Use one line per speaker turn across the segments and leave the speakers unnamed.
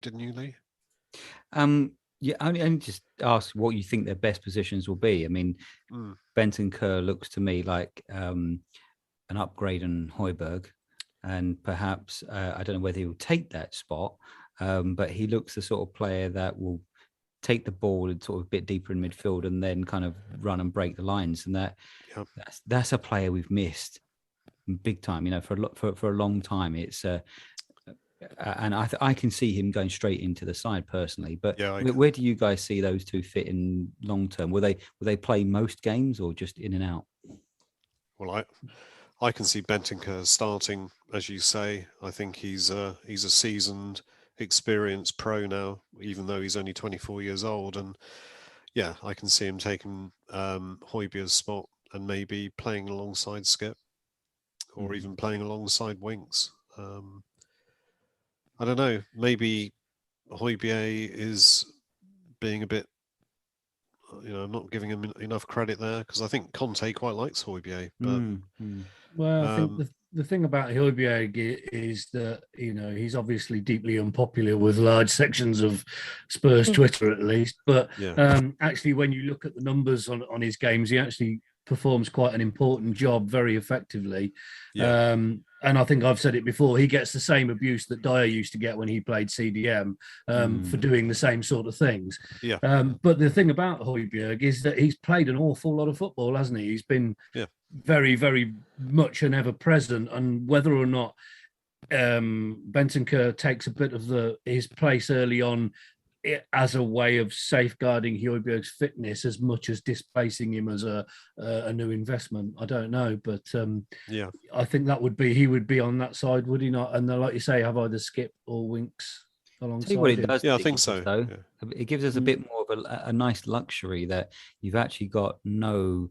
didn't you, Lee?
Yeah, I just ask what you think their best positions will be. I mean, Benton Kerr looks to me like an upgrade on Højbjerg, and perhaps I don't know whether he'll take that spot, but he looks the sort of player that will take the ball and sort of a bit deeper in midfield and then kind of run and break the lines, and that's a player we've missed big time. You know, for a long time, it's. And I can see him going straight into the side personally. But where do you guys see those two fit in long term? Will they play most games or just in and out?
Well, I can see Bentancur starting, as you say. I think he's a seasoned, experienced pro now, even though he's only 24 years old. And yeah, I can see him taking Højbjerg's spot and maybe playing alongside Skip, or even playing alongside Winks. I don't know. Maybe Højbjerg is being a bit, I'm not giving him enough credit there, because I think Conte quite likes Højbjerg. But
well, I think the thing about Højbjerg is that he's obviously deeply unpopular with large sections of Spurs Twitter, at least. But actually, when you look at the numbers on his games, he actually performs quite an important job very effectively. And I think I've said it before, he gets the same abuse that Dyer used to get when he played CDM for doing the same sort of things. But the thing about Højbjerg is that he's played an awful lot of football, hasn't he? He's been very, very much an ever-present. And whether or not Bentancur takes a bit of his place early on as a way of safeguarding Højbjerg's fitness as much as displacing him as a new investment, I don't know, but I think he would be on that side, would he not? And like you say, have either Skip or Winks alongside
what it does.
I think so.
Though it gives us a bit more of a nice luxury that you've actually got no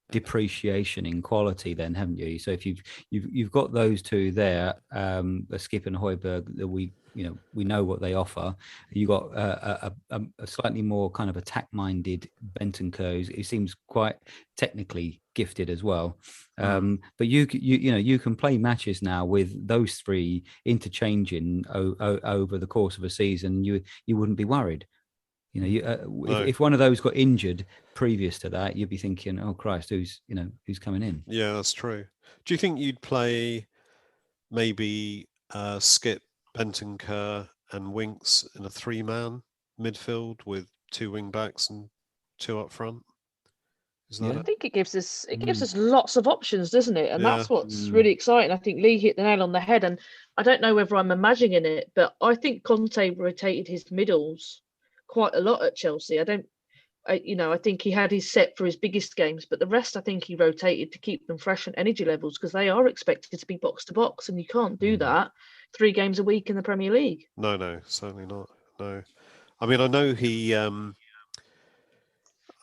depreciation in quality, then, haven't you? So if you've got those two there, Skip and Højbjerg, that we know what they offer. You got a slightly more kind of attack-minded Bentancur, who seems quite technically gifted as well. But you can play matches now with those three interchanging over the course of a season. You wouldn't be worried. If one of those got injured previous to that, you'd be thinking, "Oh Christ, who's coming in?"
Yeah, that's true. Do you think you'd play maybe Skip, Bentancur, and Winks in a 3-man midfield with 2 wing backs and 2 up front?
I think it gives us lots of options, doesn't it? And that's what's really exciting. I think Lee hit the nail on the head, and I don't know whether I'm imagining it, but I think Conte rotated his middles quite a lot at Chelsea. I think he had his set for his biggest games, but the rest I think he rotated to keep them fresh and energy levels, because they are expected to be box to box, and you can't do that 3 games a week in the Premier League.
No, certainly not. No, I mean, I know he.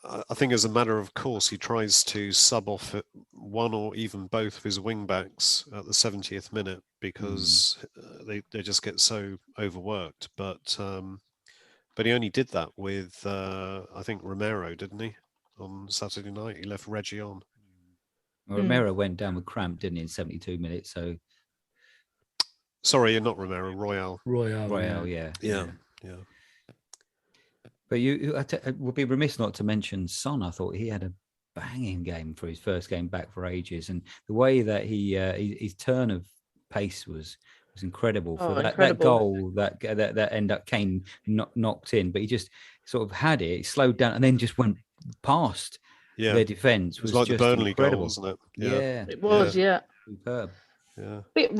I think as a matter of course, he tries to sub off one or even both of his wing backs at the 70th minute, because they just get so overworked. But he only did that with, I think, Romero, didn't he? On Saturday night, he left Reggie on.
Well, Romero went down with cramp, didn't he, in 72 minutes? So,
sorry, not Romero, Royale.
Royale, yeah. But you would be remiss not to mention Son. I thought he had a banging game for his first game back for ages, and the way that his turn of pace was incredible for that goal that ended up Kane knocked in, but he just sort of had it, slowed down, and then just went past their defence.
It was like
just
the Burnley
incredible.
goal, wasn't it?
Yeah, it was. Yeah,
superb.
Yeah,
bit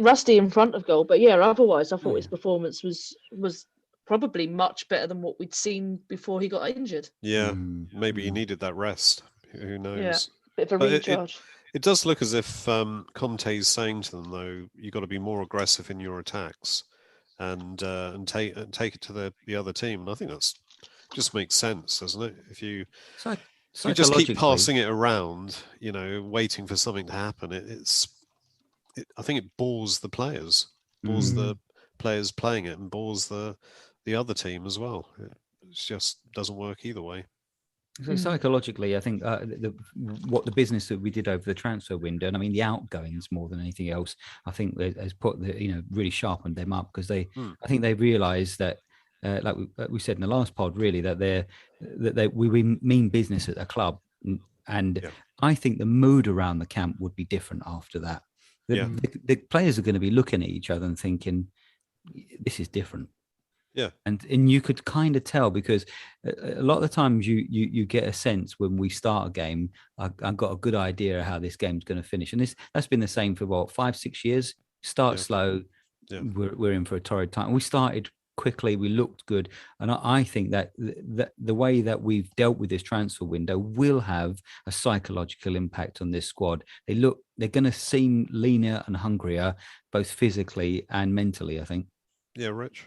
rusty in front of goal, but otherwise I thought his performance was probably much better than what we'd seen before he got injured.
Yeah, maybe he needed that rest. Who knows?
Yeah, bit of a recharge.
It does look as if Conte's saying to them, though, you've got to be more aggressive in your attacks and take it to the other team. And I think that's just makes sense, doesn't it? If you just keep passing it around, waiting for something to happen, I think it bores the players, the players playing it, and bores the other team as well. It just doesn't work either way.
So psychologically, I think what the business that we did over the transfer window, and I mean the outgoings more than anything else, I think has put really sharpened them up, because I think they realised that, like we said in the last pod, really that we mean business at a club, and I think the mood around the camp would be different after that. The players are going to be looking at each other and thinking, this is different.
Yeah,
and you could kind of tell, because a lot of the times you get a sense when we start a game, I've got a good idea of how this game's going to finish, and that's been the same for 5-6 years. Start slow, we're in for a torrid time. We started quickly, we looked good, and I think that the way that we've dealt with this transfer window will have a psychological impact on this squad. They're going to seem leaner and hungrier, both physically and mentally, I think.
Yeah, Rich.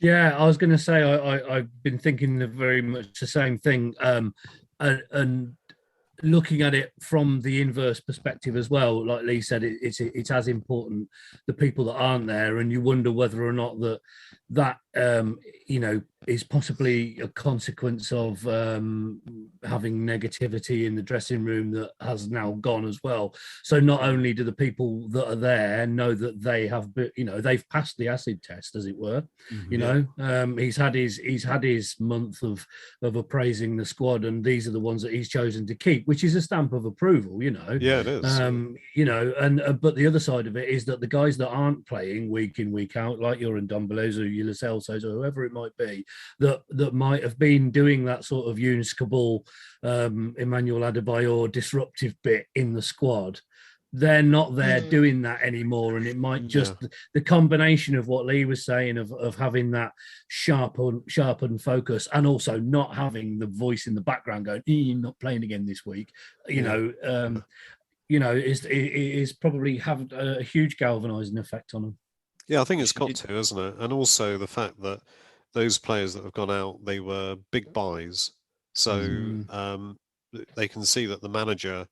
Yeah, I was going to say I've been thinking of very much the same thing, and looking at it from the inverse perspective as well. Like Lee said, it's as important, the people that aren't there, and you wonder whether or not that is possibly a consequence of having negativity in the dressing room that has now gone as well. So not only do the people that are there know that they have, they've passed the acid test, as it were. He's had his month of appraising the squad, and these are the ones that he's chosen to keep, which is a stamp of approval.
Yeah, it is.
But the other side of it is that the guys that aren't playing week in, week out, like your Ndombeles or your Lo Celsos or whoever it might be, that might have been doing that sort of Yunus Kabul, Emmanuel Adebayor disruptive bit in the squad, they're not there doing that anymore. And it might just the combination of what Lee was saying of having that sharpened focus, and also not having the voice in the background going, "You're not playing again this week," is probably have a huge galvanizing effect on them.
Yeah, I think it's got to, isn't it? And also the fact that those players that have gone out, they were big buys. So they can see that the manager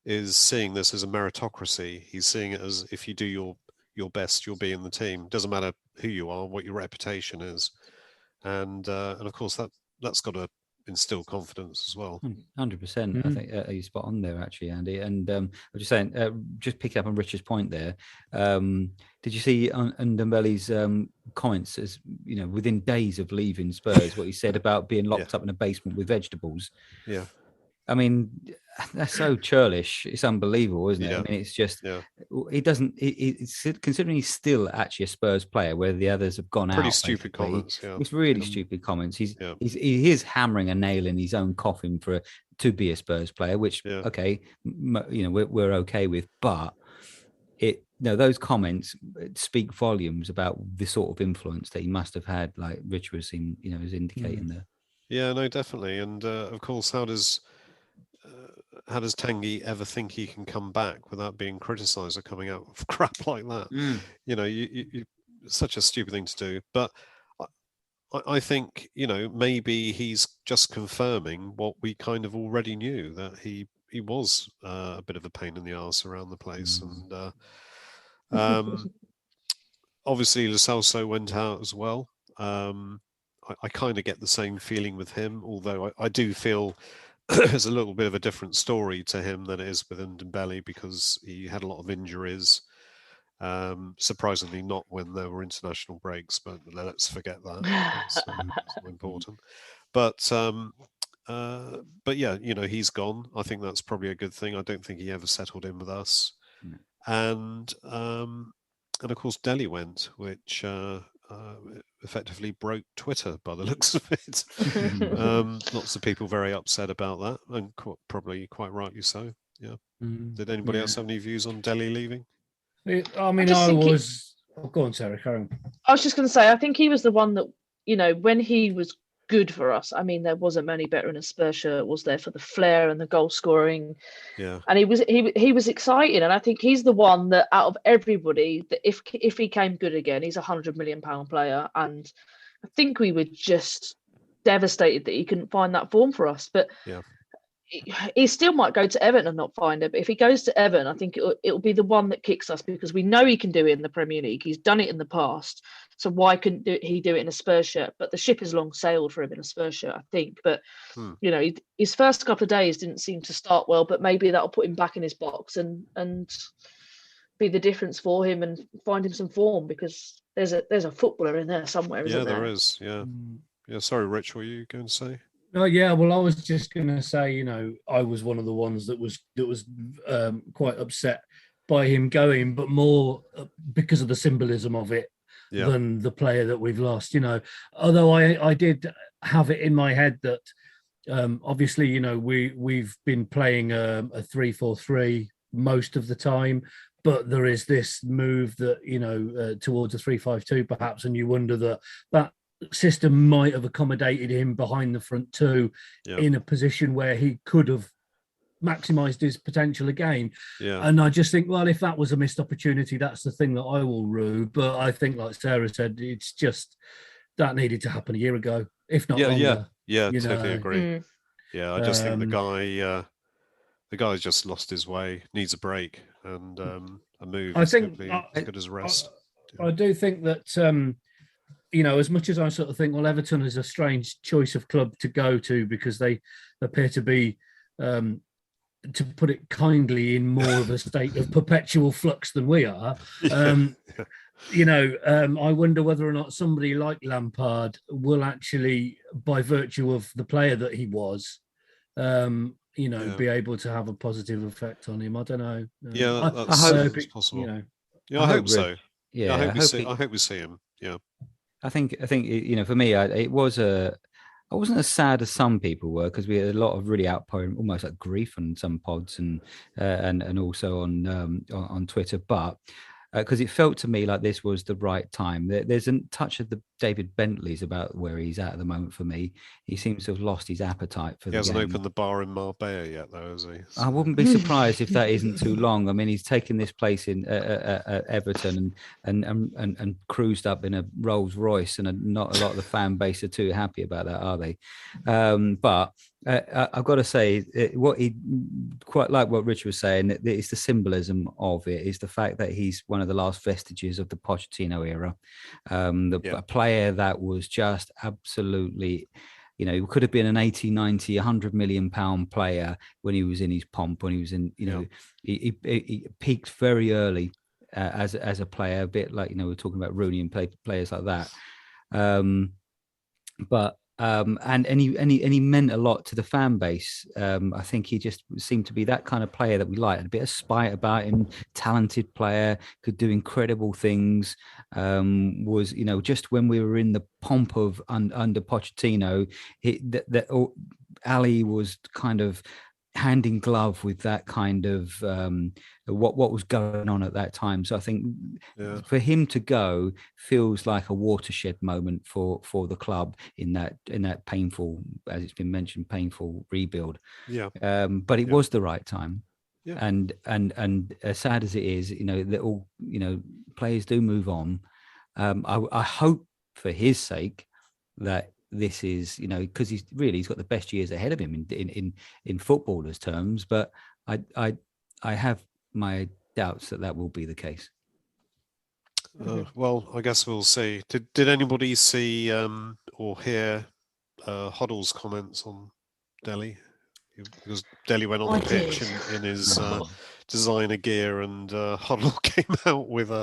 is seeing this as a meritocracy. He's seeing it as, if you do your best, you'll be in the team. Doesn't matter who you are, what your reputation is. And of course, that's got to instill confidence as well.
100%. I think you're spot on there, actually, Andy. And I was just saying, just picking up on Richard's point there. Did you see Ndombele's comments, as within days of leaving Spurs, what he said about being locked up in a basement with vegetables?
Yeah.
I mean, that's so churlish. It's unbelievable, isn't it? Yeah. I mean, it's just he doesn't. It's considering he's still actually a Spurs player, where the others have gone out.
Pretty stupid comments. Yeah,
it's really stupid comments. He is hammering a nail in his own coffin to be a Spurs player, which we're okay with, but those comments speak volumes about the sort of influence that he must have had, like Rich was indicating there.
Yeah, no, definitely, and of course, how does Tanguy ever think he can come back without being criticised or coming out of crap like that? You such a stupid thing to do. But I think maybe he's just confirming what we kind of already knew, that he was a bit of a pain in the arse around the place, and obviously Lo Celso went out as well. I kind of get the same feeling with him, although I do feel there's a little bit of a different story to him than it is with Ndombele, because he had a lot of injuries. Surprisingly, not when there were international breaks, but let's forget that. That's not important. But yeah, he's gone. I think that's probably a good thing. I don't think he ever settled in with us. And of course, Dele went, which effectively broke Twitter by the looks of it. Lots of people very upset about that, and probably quite rightly so. Yeah. Did anybody else have any views on Dele leaving?
I mean, go on, Sarah, carry on.
I was just going to say, I think he was the one that, when he was good for us, I mean, there wasn't many better in a Spurs shirt, was there, for the flair and the goal scoring.
Yeah.
And he was exciting, and I think he's the one that, out of everybody, that if he came good again, he's £100 million player, and I think we were just devastated that he couldn't find that form for us. But he still might go to Everton and not find it. But if he goes to Everton, I think it'll be the one that kicks us, because we know he can do it in the Premier League. He's done it in the past. So why couldn't he do it in a Spurs shirt? But the ship has long sailed for him in a Spurs shirt, I think. But, his first couple of days didn't seem to start well, but maybe that'll put him back in his box and be the difference for him and find him some form, because there's a footballer in there somewhere, isn't there?
Yeah, there is. Yeah. Yeah. Sorry, Rich, what were you going to say?
Oh yeah, well, I was just going to say, I was one of the ones that was quite upset by him going, but more because of the symbolism of it than the player that we've lost. Although I did have it in my head that obviously, we've been playing a 3-4-3 most of the time, but there is this move that towards a 3-5-2 perhaps, and you wonder that system might have accommodated him behind the front two in a position where he could have maximized his potential again. And I just think, well, if that was a missed opportunity, that's the thing that I will rue. But I think, like Sarah said, it's just that needed to happen a year ago, if not longer.
Totally agree. I just think the guy's just lost his way, needs a break and a move. I think as good as rest.
I do think that as much as I sort of think, well, Everton is a strange choice of club to go to because they appear to be, to put it kindly, in more of a state of perpetual flux than we are. I wonder whether or not somebody like Lampard will actually, by virtue of the player that he was, be able to have a positive effect on him. I don't know.
I hope it's possible. I hope so.
Yeah,
I hope we see him. Yeah.
I think for me, it was I wasn't as sad as some people were, because we had a lot of really outpouring, almost like grief on some pods and also on Twitter, but because it felt to me like this was the right time. There's a touch of the David Bentley's about where he's at the moment for me. He seems to have lost his appetite for the game.
He hasn't opened the bar in Marbella yet, though, has he?
I wouldn't be surprised if that isn't too long. I mean, he's taken this place in Everton and cruised up in a Rolls Royce, and not a lot of the fan base are too happy about that, are they? But I've got to say, what he quite like what Rich was saying. It's the symbolism of it. Is the fact that he's one of the last vestiges of the Pochettino era. A player that was just absolutely, he could have been an 80, 90, 100 million pound player when he was in his pomp. When he was in, he peaked very early as a player, a bit like we're talking about Rooney and players like that. But and he meant a lot to the fan base. I think he just seemed to be that kind of player that we liked. A bit of spite about him, talented player, could do incredible things. Was just when we were in the pomp of under Pochettino, Ali was kind of hand in glove with that kind of what was going on at that time. So I think for him to go feels like a watershed moment for the club in that painful, as it's been mentioned, painful rebuild. But it was the right time. And as sad as it is, that all players do move on. I hope for his sake that this is, because he's got the best years ahead of him in footballers' terms, but I have my doubts that will be the case.
Well, I guess we'll see. Did anybody see or hear Hoddle's comments on Delhi? Because Delhi went on the pitch in his designer gear, and Hoddle came out with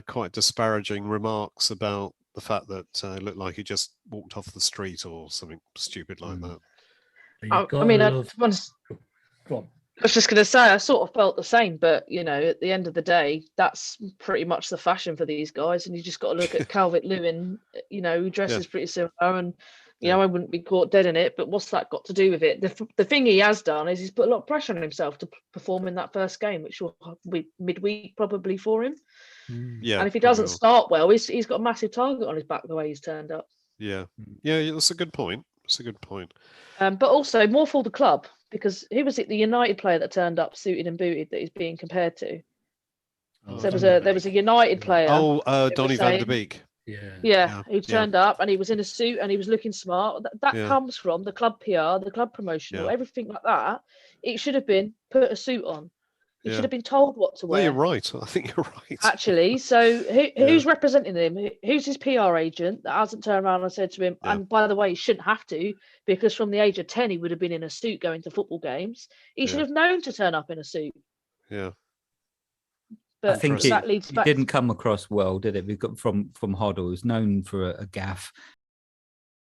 quite disparaging remarks about the fact that it looked like he just walked off the street or something stupid like that.
I was just going to say, I sort of felt the same, but at the end of the day, that's pretty much the fashion for these guys, and you just got to look at Calvert-Lewin, who dresses pretty similar, and I wouldn't be caught dead in it. But what's that got to do with it? The thing he has done is he's put a lot of pressure on himself to perform in that first game, which will be midweek probably for him.
Yeah,
and if he doesn't start well, he's got a massive target on his back the way he's turned up.
Yeah, that's a good point.
But also more for the club, because who was it, the United player that turned up suited and booted that he's being compared to? There was a United player.
Donny van der Beek.
He turned up and he was in a suit and he was looking smart. That comes from the club PR, the club promotional, everything like that. It should have been put a suit on. He should have been told what to wear.
No, you're right. I think you're right.
Actually, so who's representing him? Who's his PR agent that hasn't turned around and said to him, and by the way, he shouldn't have to, because from the age of 10, he would have been in a suit going to football games. He should have known to turn up in a suit.
Yeah.
But I think it didn't come across well, did it? We've got from Hoddle, who's known for a gaff,